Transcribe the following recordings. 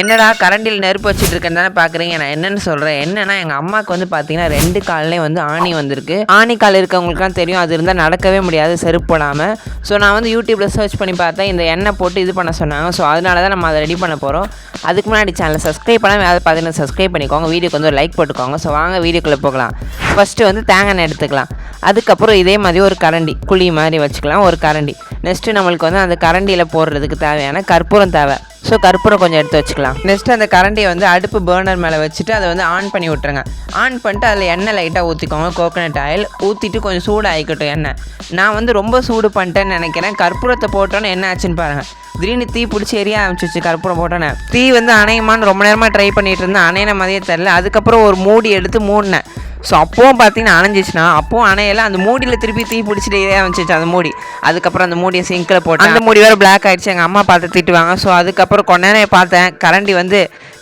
என்னடா கரண்டியில் நெருப்பு வச்சுட்டு இருக்கேன்னு தானே பார்க்குறீங்க. நான் என்னென்னு சொல்கிறேன். என்னன்னா எங்கள் அம்மாவுக்கு வந்து பார்த்தீங்கன்னா 2 கால்லேயும் வந்து ஆணி வந்திருக்கு. ஆணி கால் இருக்கவங்களுக்குலாம் தெரியும், அது இருந்தால் நடக்கவே முடியாது செருப்பு போடாமல். ஸோ நான் வந்து யூடியூப்பில் சர்ச் பண்ணி பார்த்தேன், இந்த எண்ணெய் போட்டு இது பண்ண சொன்னாங்க. ஸோ அதனால தான் நம்ம அதை ரெடி பண்ண போகிறோம். அதுக்கு முன்னாடி சேனலை சப்ஸ்கிரைப் பண்ணாமல் யாராவது பார்த்தீங்கன்னா சப்ஸ்கிரைப் பண்ணிக்கோங்க, வீடியோக்கு வந்து ஒரு லைக் போட்டுக்கோங்க. ஸோ வாங்க வீடியோக்குள்ளே போகலாம். ஃபஸ்ட்டு வந்து தேங்காய் எண்ணெய் எடுத்துக்கலாம். அதுக்கப்புறம் இதே மாதிரி ஒரு கரண்டி குழி மாதிரி வச்சுக்கலாம், ஒரு கரண்டி. நெக்ஸ்ட்டு நம்மளுக்கு வந்து அந்த கரண்டியில் போடுறதுக்கு தேவையான கற்பூரம் தேவை. ஸோ கற்பூரம் கொஞ்சம் எடுத்து வச்சுக்கலாம். நெக்ஸ்ட்டு அந்த கரண்டியை வந்து அடுப்பு பர்னர் மேலே வச்சுட்டு அதை வந்து ஆன் பண்ணி விட்ருங்க. ஆன் பண்ணிட்டு அதில் எண்ணெய் லைட்டாக ஊற்றிக்கோங்க, கோகோனட் ஆயில் ஊற்றிட்டு கொஞ்சம் சூடு ஆகிக்கட்டும் எண்ணெய். நான் வந்து ரொம்ப சூடு பண்ணிட்டேன்னு நினைக்கிறேன். கற்பூரத்தை போட்டோன்னே என்ன ஆச்சுன்னு பாருங்கள், திடீர்னு தீ பிடிச்சி எரிய ஆரம்பிச்சிச்சு. கற்பூரம் போட்டோன்னே தீ வந்து அணையுமான்னு ரொம்ப நேரமாக ட்ரை பண்ணிகிட்டு இருந்தேன், அணையின மாதிரியே தெரில. அதுக்கப்புறம் ஒரு மூடி எடுத்து மூடினேன். ஸோ அப்போவும் பார்த்தீங்கன்னா அணைஞ்சிச்சுன்னா, அப்போவும் அணையெல்லாம் அந்த மூடியில் திருப்பி தீ பிடிச்சிட்டு இதே ஆரம்பிச்சிச்சு அந்த மூடி. அதுக்கப்புறம் அந்த மூடியை சிங்கில் போட்டு அந்த மூடி வேறு பிளாக் ஆகிடுச்சு. எங்கள் அம்மா பார்த்து திட்டுவாங்க. ஸோ அதுக்கப்புறம் கொஞ்ச நேரம் பார்த்தேன், கரண்டி வந்து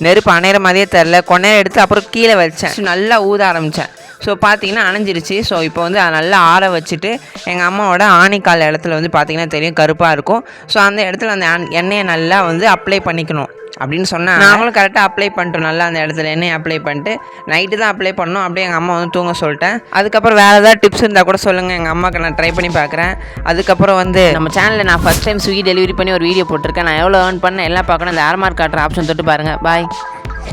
நெருப்பு அணையிற மாதிரியே தெரில. கொஞ்ச நேரம் எடுத்து அப்புறம் கீழே வச்சேன், நல்லா ஊத ஆரம்பித்தேன். ஸோ பார்த்தீங்கன்னா அணைஞ்சிருச்சு. ஸோ இப்போ வந்து அதை நல்லா ஆற வச்சுட்டு எங்கள் அம்மாவோட ஆணிக்கால் இடத்துல வந்து பார்த்தீங்கன்னா தெரியும் கருப்பாக இருக்கும். ஸோ அந்த இடத்துல அந்த எண்ணெயை நல்லா வந்து அப்ளை பண்ணிக்கணும் அப்படின்னு சொன்னால் நாங்களும் கரெக்டாக அப்ளை பண்ணிட்டோம். நல்லா அந்த இடத்துல எண்ணெய் அப்ளை பண்ணிட்டு நைட்டு தான் அப்ளை பண்ணோம். அப்படியே எங்கள் அம்மா வந்து தூங்க சொல்லிட்டேன். அதுக்கப்புறம் வேறு ஏதாவது டிப்ஸ் இருந்தால் கூட சொல்லுங்கள், எங்கள் அம்மாவுக்கு நான் ட்ரை பண்ணி பார்க்குறேன். அதுக்கப்புறம் வந்து நம்ம சேனலில் நான் ஃபஸ்ட் டைம் ஸ்விக்கி டெலிவரி பண்ணி ஒரு வீடியோ போட்டிருக்கேன். நான் எவ்வளோ ஏர்ன் பண்ணேன் எல்லாம் பார்க்கணும். இந்த ஆர்மார்க் காட்டுற ஆப்ஷன் தொட்டு பாருங்கள். பாய்.